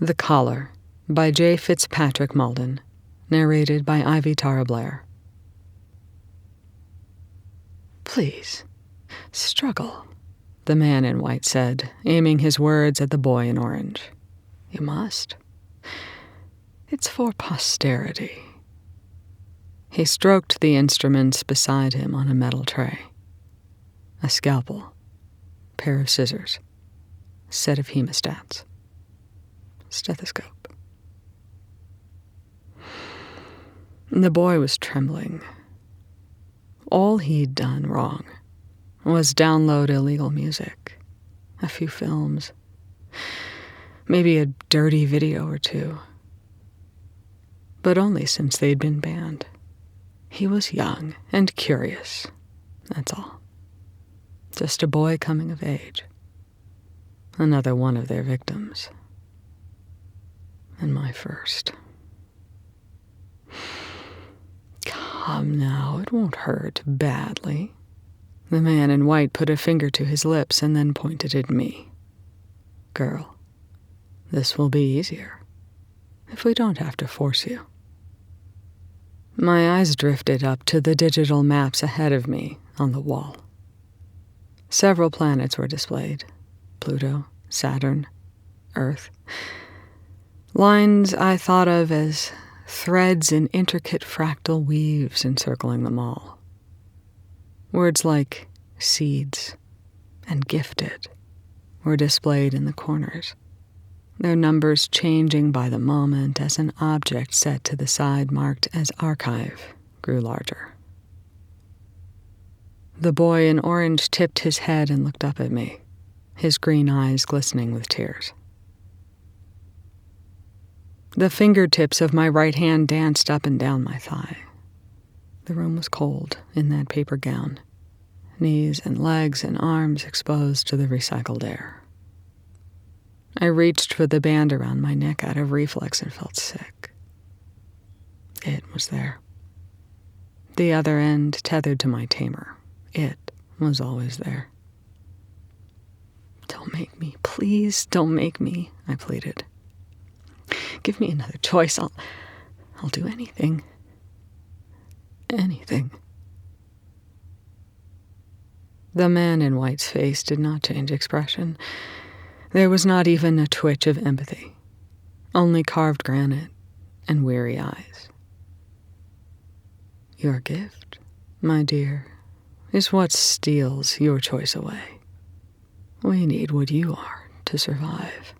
The Collar by J. Fitzpatrick Mauldin, narrated by Ivy Tara Blair. "Please, struggle," the man in white said, aiming his words at the boy in orange. "You must. It's for posterity." He stroked the instruments beside him on a metal tray. A scalpel, pair of scissors, set of hemostats, stethoscope. The boy was trembling. All he'd done wrong was download illegal music, a few films, maybe a dirty video or two. But only since they'd been banned. He was young and curious, that's all. Just a boy coming of age. Another one of their victims. And my first. "Come now, it won't hurt badly." The man in white put a finger to his lips and then pointed at me. "Girl, this will be easier if we don't have to force you." My eyes drifted up to the digital maps ahead of me on the wall. Several planets were displayed: Pluto, Saturn, Earth. Lines I thought of as threads in intricate fractal weaves encircling them all. Words like seeds and gifted were displayed in the corners, their numbers changing by the moment as an object set to the side marked as archive grew larger. The boy in orange tipped his head and looked up at me, his green eyes glistening with tears. The fingertips of my right hand danced up and down my thigh. The room was cold in that paper gown, knees and legs and arms exposed to the recycled air. I reached for the band around my neck out of reflex and felt sick. It was there. The other end tethered to my tamer. It was always there. "Don't make me, please don't make me," I pleaded. "Give me another choice. I'll do anything. Anything." The man in white's face did not change expression. There was not even a twitch of empathy, only carved granite and weary eyes. "Your gift, my dear, is what steals your choice away. We need what you are to survive.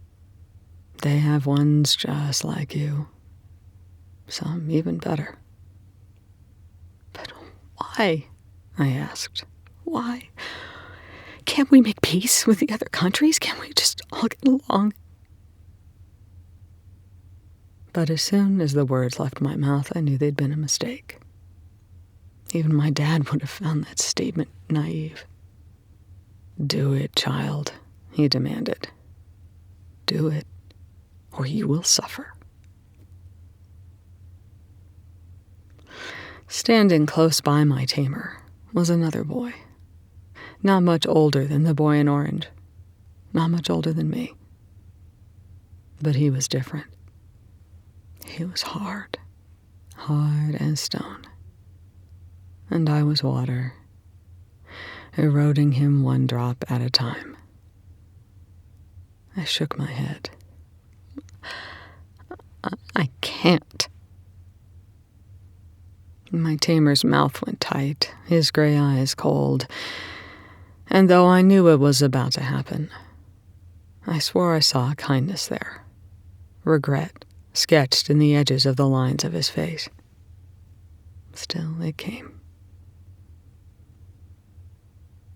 They have ones just like you, some even better." "But why?" I asked. "Why? Can't we make peace with the other countries? Can't we just all get along?" But as soon as the words left my mouth, I knew they'd been a mistake. Even my dad would have found that statement naive. "Do it, child," he demanded. "Do it, or you will suffer." Standing close by my tamer was another boy. Not much older than the boy in orange. Not much older than me. But he was different. He was hard as stone. And I was water, eroding him one drop at a time. I shook my head. I can't." My tamer's mouth went tight, his gray eyes cold. And though I knew it was about to happen, I swore I saw kindness there, regret sketched in the edges of the lines of his face. Still, it came.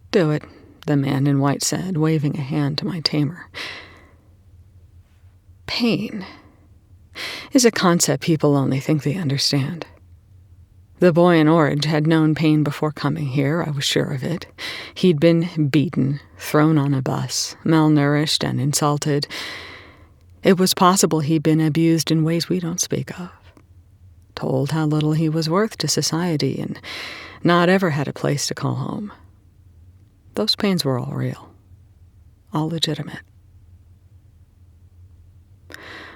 "Do it," the man in white said, waving a hand to my tamer. Pain is a concept people only think they understand. The boy in orange had known pain before coming here, I was sure of it. He'd been beaten, thrown on a bus, malnourished and insulted. It was possible he'd been abused in ways we don't speak of. Told how little he was worth to society and not ever had a place to call home. Those pains were all real, all legitimate.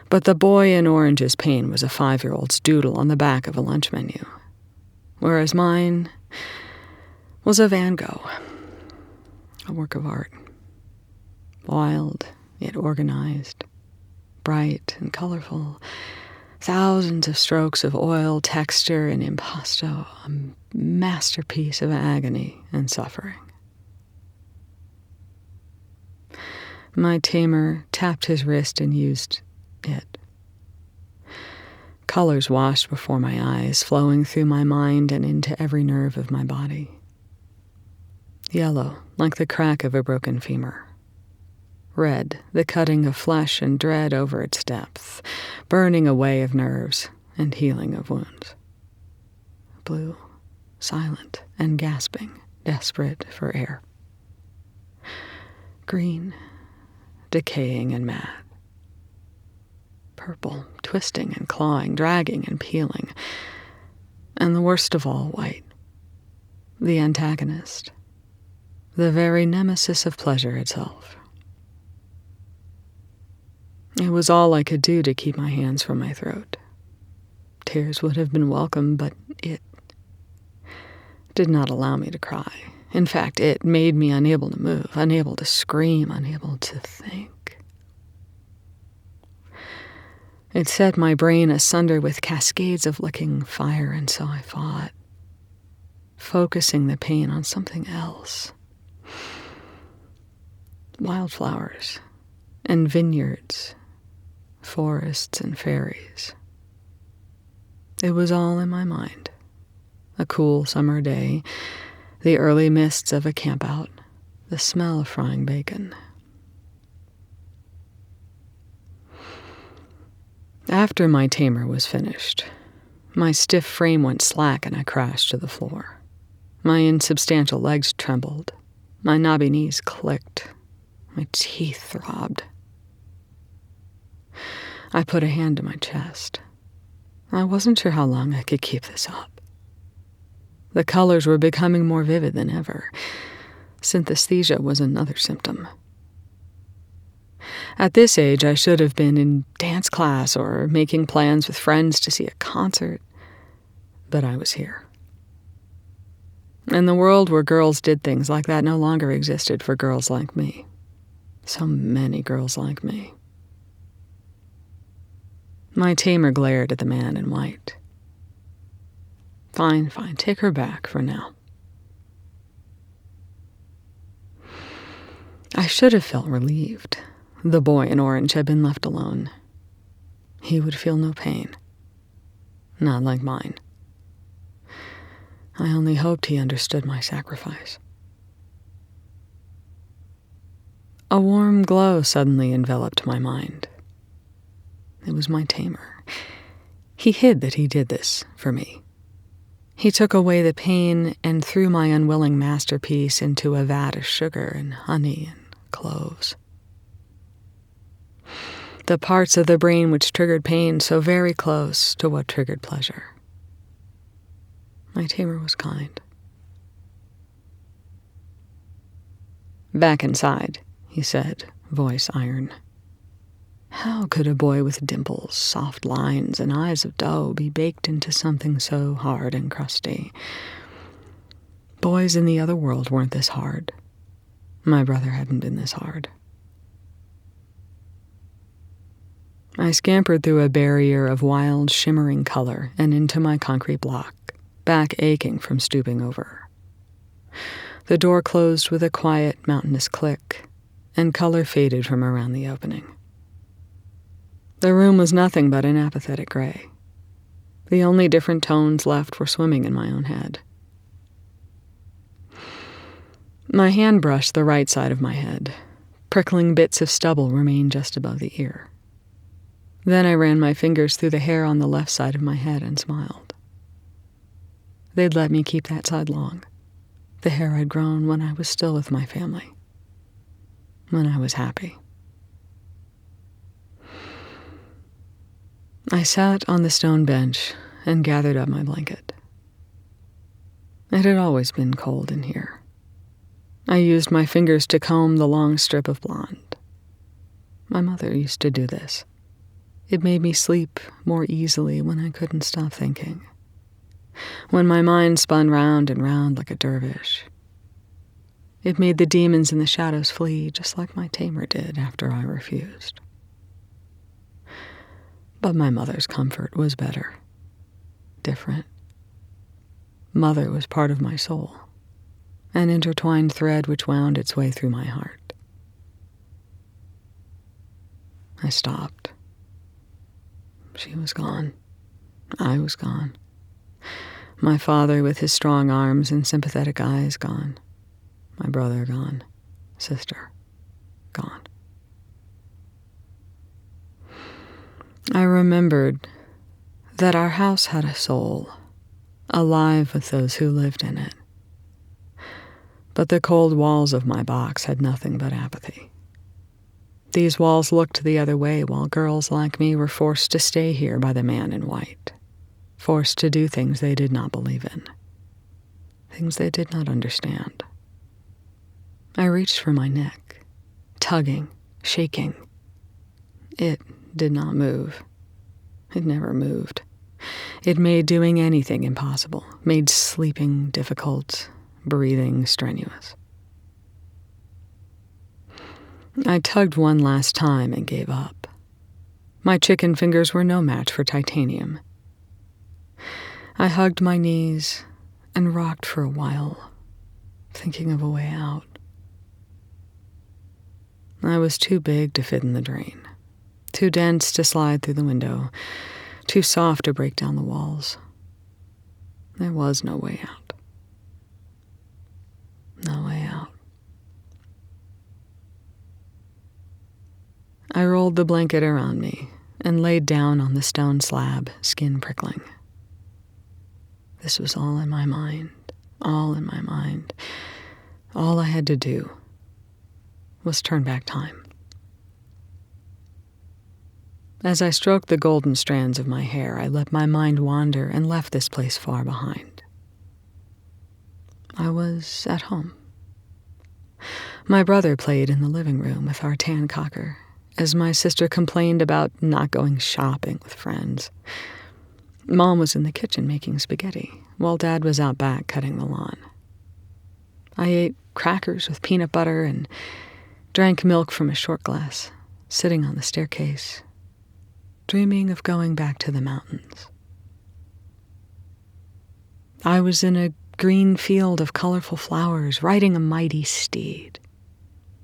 But the boy in orange's pain was a 5-year-old's doodle on the back of a lunch menu, whereas mine was a Van Gogh, a work of art. Wild, yet organized, bright and colorful, thousands of strokes of oil, texture, and impasto, a masterpiece of agony and suffering. My tamer tapped his wrist and used it. Colors washed before my eyes, flowing through my mind and into every nerve of my body. Yellow, like the crack of a broken femur. Red, the cutting of flesh and dread over its depth, burning away of nerves and healing of wounds. Blue, silent and gasping, desperate for air. Green, decaying and mad. Purple, twisting and clawing, dragging and peeling. And the worst of all, white. The antagonist. The very nemesis of pleasure itself. It was all I could do to keep my hands from my throat. Tears would have been welcome, but it did not allow me to cry. In fact, it made me unable to move, unable to scream, unable to think. It set my brain asunder with cascades of licking fire, and so I fought, focusing the pain on something else. Wildflowers and vineyards, forests and fairies. It was all in my mind. A cool summer day, the early mists of a campout, the smell of frying bacon. After my tamer was finished, my stiff frame went slack and I crashed to the floor. My insubstantial legs trembled. My knobby knees clicked. My teeth throbbed. I put a hand to my chest. I wasn't sure how long I could keep this up. The colors were becoming more vivid than ever. Synesthesia was another symptom. At this age, I should have been in dance class or making plans with friends to see a concert, but I was here. And the world where girls did things like that no longer existed for girls like me. So many girls like me. My tamer glared at the man in white. Fine, take her back for now. I should have felt relieved. The boy in orange had been left alone. He would feel no pain. Not like mine. I only hoped he understood my sacrifice. A warm glow suddenly enveloped my mind. It was my tamer. He hid that he did this for me. He took away the pain and threw my unwilling masterpiece into a vat of sugar and honey and cloves. The parts of the brain which triggered pain so very close to what triggered pleasure. My tamer was kind. Back inside, he said, voice iron. How could a boy with dimples, soft lines, and eyes of dough be baked into something so hard and crusty? Boys in the other world weren't this hard. My brother hadn't been this hard. I scampered through a barrier of wild, shimmering color and into my concrete block, back aching from stooping over. The door closed with a quiet, mountainous click, and color faded from around the opening. The room was nothing but an apathetic gray. The only different tones left were swimming in my own head. My hand brushed the right side of my head. Prickling bits of stubble remained just above the ear. Then I ran my fingers through the hair on the left side of my head and smiled. They'd let me keep that side long. The hair I'd grown when I was still with my family. When I was happy. I sat on the stone bench and gathered up my blanket. It had always been cold in here. I used my fingers to comb the long strip of blonde. My mother used to do this. It made me sleep more easily when I couldn't stop thinking, when my mind spun round and round like a dervish. It made the demons in the shadows flee, just like my tamer did after I refused. But my mother's comfort was better, different. Mother was part of my soul, an intertwined thread which wound its way through my heart. I stopped. She was gone. I was gone. My father, with his strong arms and sympathetic eyes, gone. My brother, gone. Sister, gone. I remembered that our house had a soul, alive with those who lived in it. But the cold walls of my box had nothing but apathy. These walls looked the other way while girls like me were forced to stay here by the man in white, forced to do things they did not believe in, things they did not understand. I reached for my neck, tugging, shaking. It did not move. It never moved. It made doing anything impossible, made sleeping difficult, breathing strenuous. I tugged one last time and gave up. My chicken fingers were no match for titanium. I hugged my knees and rocked for a while, thinking of a way out. I was too big to fit in the drain, too dense to slide through the window, too soft to break down the walls. There was no way out. No way out. I rolled the blanket around me and laid down on the stone slab, skin prickling. This was all in my mind, all in my mind. All I had to do was turn back time. As I stroked the golden strands of my hair, I let my mind wander and left this place far behind. I was at home. My brother played in the living room with our tan cocker, as my sister complained about not going shopping with friends. Mom was in the kitchen making spaghetti, while Dad was out back cutting the lawn. I ate crackers with peanut butter and drank milk from a short glass, sitting on the staircase, dreaming of going back to the mountains. I was in a green field of colorful flowers, riding a mighty steed.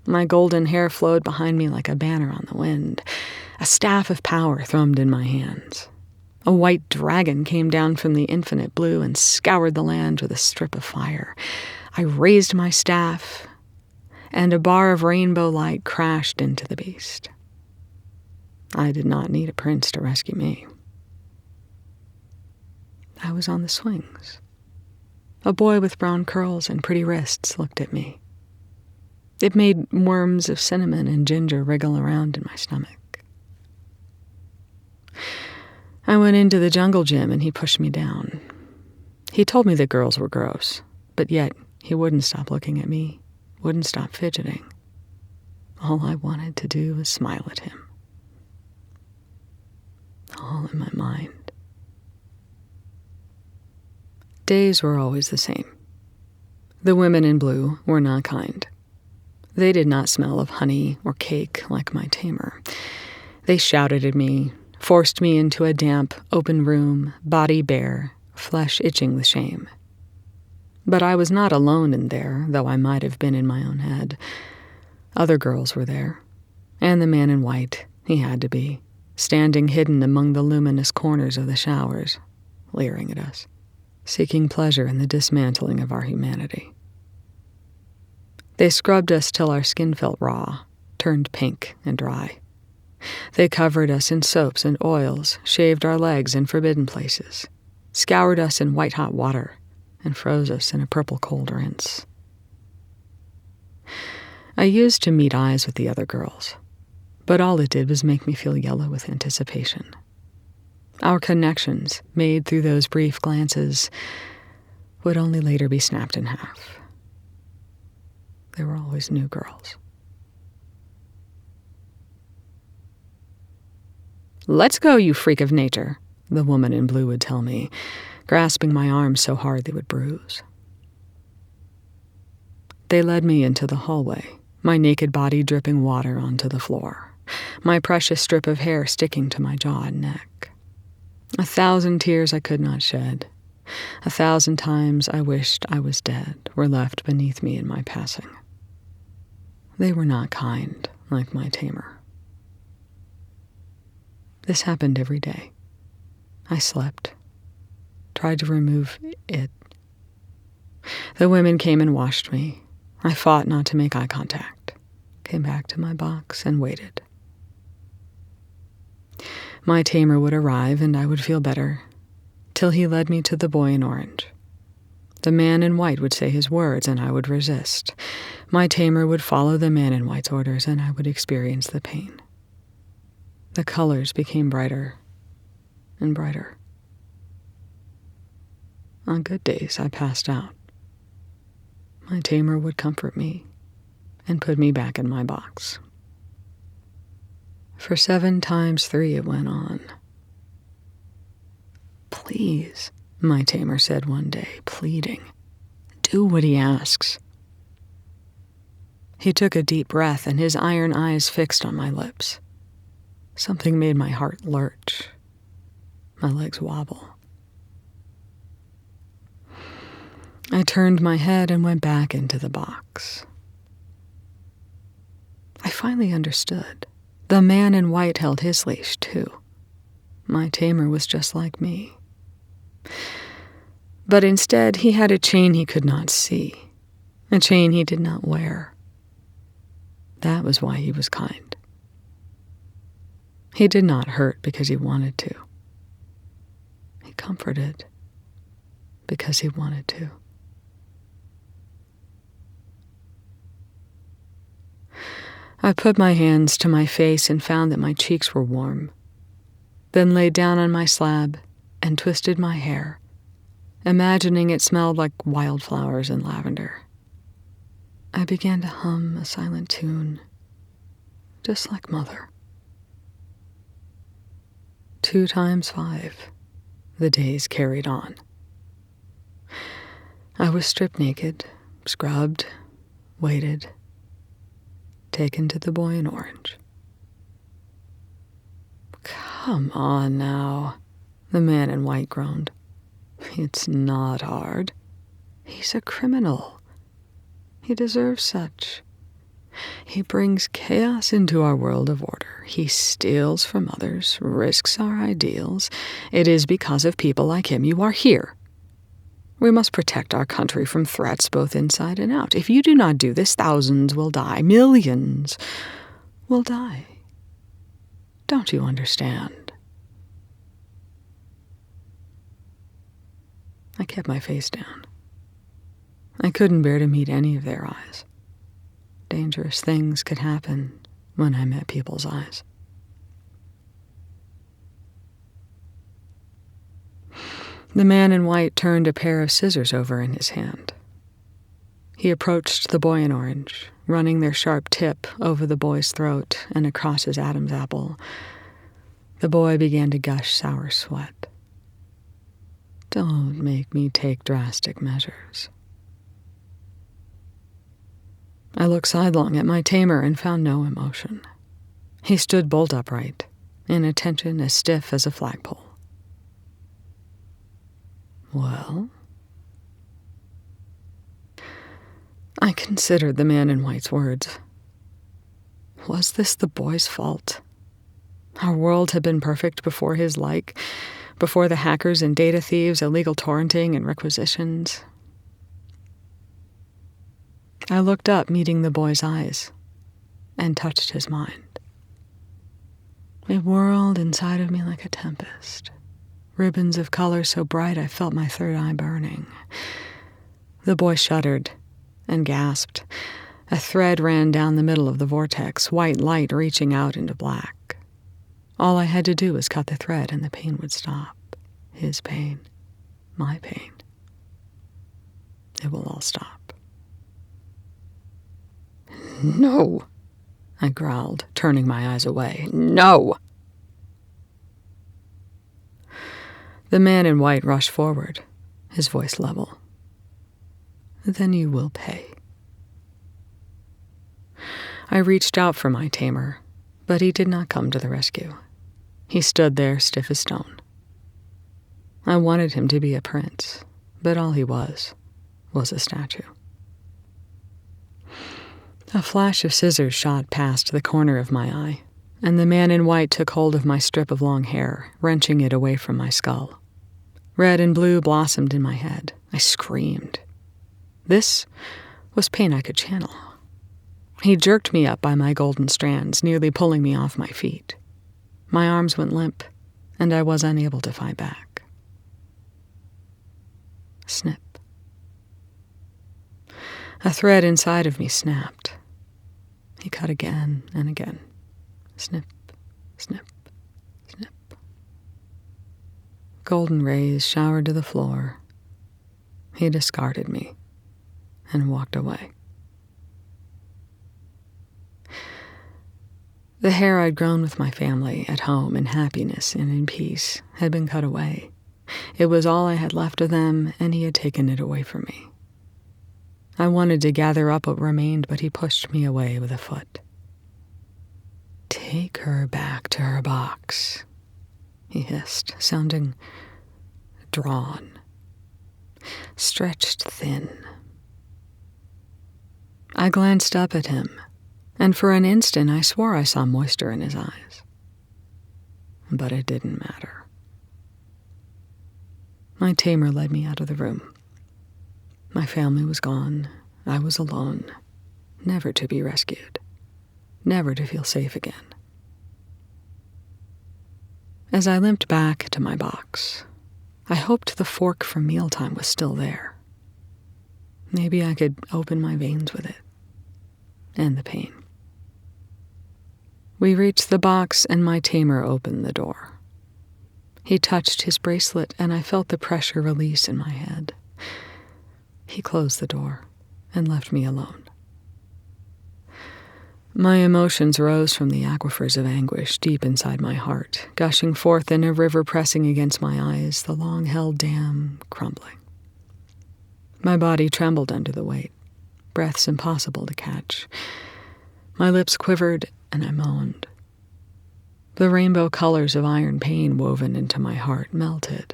My golden hair flowed behind me like a banner on the wind. A staff of power thrummed in my hands. A white dragon came down from the infinite blue and scoured the land with a strip of fire. I raised my staff, and a bar of rainbow light crashed into the beast. I did not need a prince to rescue me. I was on the swings. A boy with brown curls and pretty wrists looked at me. It made worms of cinnamon and ginger wriggle around in my stomach. I went into the jungle gym and he pushed me down. He told me that girls were gross, but yet he wouldn't stop looking at me, wouldn't stop fidgeting. All I wanted to do was smile at him. All in my mind. Days were always the same. The women in blue were not kind. They did not smell of honey or cake like my tamer. They shouted at me, forced me into a damp, open room, body bare, flesh itching with shame. But I was not alone in there, though I might have been in my own head. Other girls were there, and the man in white, he had to be, standing hidden among the luminous corners of the showers, leering at us, seeking pleasure in the dismantling of our humanity. They scrubbed us till our skin felt raw, turned pink and dry. They covered us in soaps and oils, shaved our legs in forbidden places, scoured us in white-hot water, and froze us in a purple cold rinse. I used to meet eyes with the other girls, but all it did was make me feel yellow with anticipation. Our connections, made through those brief glances, would only later be snapped in half. There were always new girls. "Let's go, you freak of nature," the woman in blue would tell me, grasping my arms so hard they would bruise. They led me into the hallway, my naked body dripping water onto the floor, my precious strip of hair sticking to my jaw and neck. 1,000 tears I could not shed. 1,000 times I wished I was dead were left beneath me in my passing. They were not kind, like my tamer. This happened every day. I slept, tried to remove it. The women came and washed me. I fought not to make eye contact, came back to my box and waited. My tamer would arrive and I would feel better, till he led me to the boy in orange. The man in white would say his words and I would resist. My tamer would follow the man in white's orders and I would experience the pain. The colors became brighter and brighter. On good days, I passed out. My tamer would comfort me and put me back in my box. For 7 times 3 it went on. "Please," my tamer said one day, pleading, "do what he asks." He took a deep breath and his iron eyes fixed on my lips. Something made my heart lurch, my legs wobble. I turned my head and went back into the box. I finally understood. The man in white held his leash, too. My tamer was just like me. But instead, he had a chain he could not see, a chain he did not wear. That was why he was kind. He did not hurt because he wanted to. He comforted because he wanted to. I put my hands to my face and found that my cheeks were warm, then lay down on my slab and twisted my hair, imagining it smelled like wildflowers and lavender. I began to hum a silent tune, just like Mother. 2 times 5, the days carried on. I was stripped naked, scrubbed, waited, taken to the boy in orange. "Come on now," the man in white groaned. "It's not hard. He's a criminal. He deserves such. He brings chaos into our world of order. He steals from others, risks our ideals. It is because of people like him you are here. We must protect our country from threats both inside and out. If you do not do this, thousands will die. Millions will die. Don't you understand?" I kept my face down. I couldn't bear to meet any of their eyes. Dangerous things could happen when I met people's eyes. The man in white turned a pair of scissors over in his hand. He approached the boy in orange, running their sharp tip over the boy's throat and across his Adam's apple. The boy began to gush sour sweat. "Don't make me take drastic measures." I looked sidelong at my tamer and found no emotion. He stood bolt upright, in attention as stiff as a flagpole. "Well?" I considered the man in white's words. Was this the boy's fault? Our world had been perfect before his like, before the hackers and data thieves, illegal torrenting and requisitions. I looked up, meeting the boy's eyes, and touched his mind. It whirled inside of me like a tempest. Ribbons of color so bright I felt my third eye burning. The boy shuddered and gasped. A thread ran down the middle of the vortex, white light reaching out into black. All I had to do was cut the thread and the pain would stop. His pain, my pain. It will all stop. "No," I growled, turning my eyes away. "No!" The man in white rushed forward, his voice level. Then you will pay. I reached out for my tamer, but he did not come to the rescue. He stood there stiff as stone. I wanted him to be a prince, but all he was a statue. A flash of scissors shot past the corner of my eye, and the man in white took hold of my strip of long hair, wrenching it away from my skull. Red and blue blossomed in my head. I screamed. This was pain I could channel. He jerked me up by my golden strands, nearly pulling me off my feet. My arms went limp, and I was unable to fight back. Snip. A thread inside of me snapped. He cut again and again. Snip, snip, snip. Golden rays showered to the floor. He discarded me and walked away. The hair I'd grown with my family at home in happiness and in peace had been cut away. It was all I had left of them, and he had taken it away from me. I wanted to gather up what remained, but he pushed me away with a foot. Take her back to her box, he hissed, sounding drawn, stretched thin. I glanced up at him, and for an instant I swore I saw moisture in his eyes. But it didn't matter. My tamer led me out of the room. My family was gone. I was alone, never to be rescued, never to feel safe again. As I limped back to my box, I hoped the fork from mealtime was still there. Maybe I could open my veins with it, and the pain. We reached the box, and my tamer opened the door. He touched his bracelet, and I felt the pressure release in my head. He closed the door and left me alone. My emotions rose from the aquifers of anguish deep inside my heart, gushing forth in a river pressing against my eyes, the long-held dam crumbling. My body trembled under the weight, breaths impossible to catch. My lips quivered, and I moaned. The rainbow colors of iron pain woven into my heart melted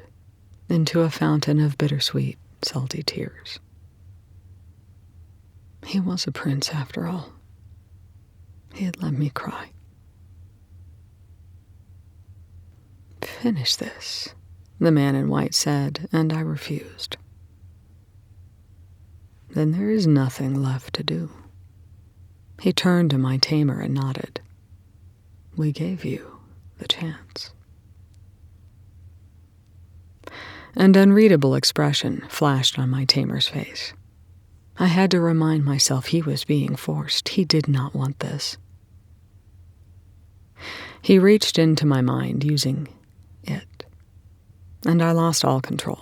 into a fountain of bittersweet, salty tears. He was a prince after all. He had let me cry. Finish this, the man in white said, and I refused. Then there is nothing left to do. He turned to my tamer and nodded. We gave you the chance. An unreadable expression flashed on my tamer's face. I had to remind myself he was being forced. He did not want this. He reached into my mind using it, and I lost all control.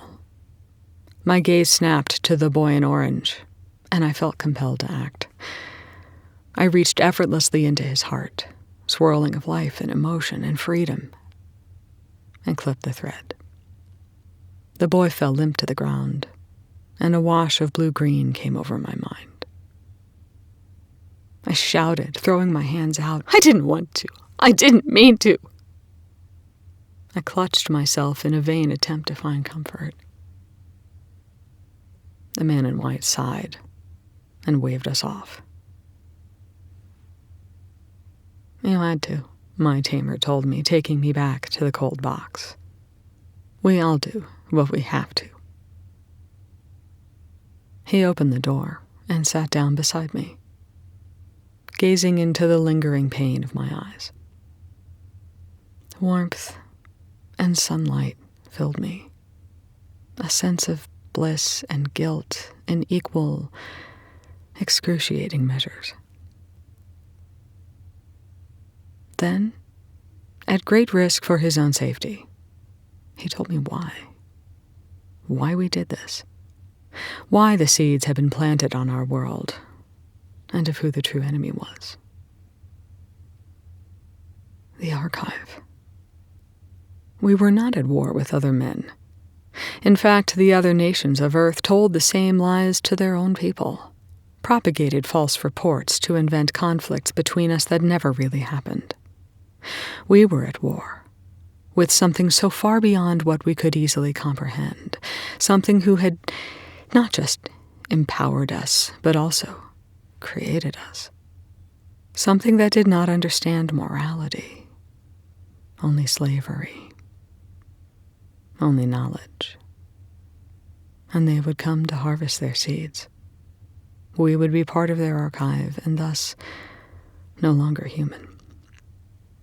My gaze snapped to the boy in orange, and I felt compelled to act. I reached effortlessly into his heart, swirling of life and emotion and freedom, and clipped the thread. The boy fell limp to the ground, and a wash of blue-green came over my mind. I shouted, throwing my hands out. I didn't want to. I didn't mean to. I clutched myself in a vain attempt to find comfort. The man in white sighed and waved us off. You had to, my tamer told me, taking me back to the cold box. We all do what we have to. He opened the door and sat down beside me, gazing into the lingering pain of my eyes. Warmth and sunlight filled me, a sense of bliss and guilt in equal, excruciating measures. Then, at great risk for his own safety, he told me why we did this, why the seeds had been planted on our world, and of who the true enemy was. The archive. We were not at war with other men. In fact, the other nations of Earth told the same lies to their own people, propagated false reports to invent conflicts between us that never really happened. We were at war with something so far beyond what we could easily comprehend, something who had not just empowered us, but also created us. Something that did not understand morality, only slavery, only knowledge. And they would come to harvest their seeds. We would be part of their archive, and thus no longer human,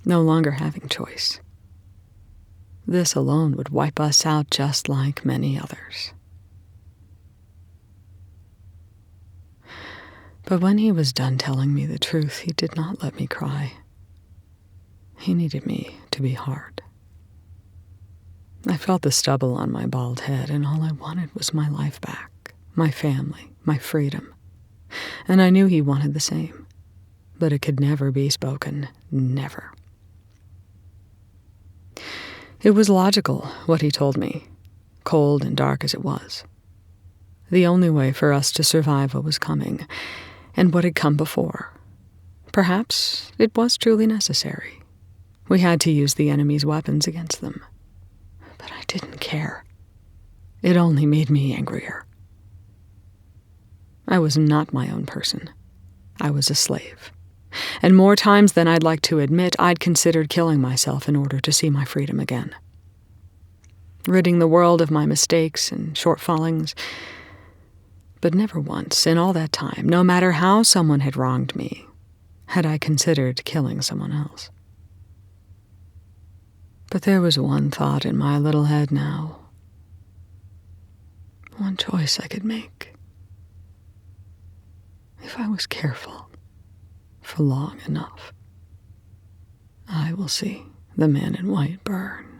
no longer having choice. This alone would wipe us out just like many others. But when he was done telling me the truth, he did not let me cry. He needed me to be hard. I felt the stubble on my bald head, and all I wanted was my life back, my family, my freedom. And I knew he wanted the same, but it could never be spoken, never. It was logical, what he told me, cold and dark as it was. The only way for us to survive what was coming, and what had come before. Perhaps it was truly necessary. We had to use the enemy's weapons against them. But I didn't care. It only made me angrier. I was not my own person. I was a slave. And more times than I'd like to admit, I'd considered killing myself in order to see my freedom again. Ridding the world of my mistakes and shortfallings. But never once, in all that time, no matter how someone had wronged me, had I considered killing someone else. But there was one thought in my little head now. One choice I could make. If I was careful for long enough, I will see the man in white burn.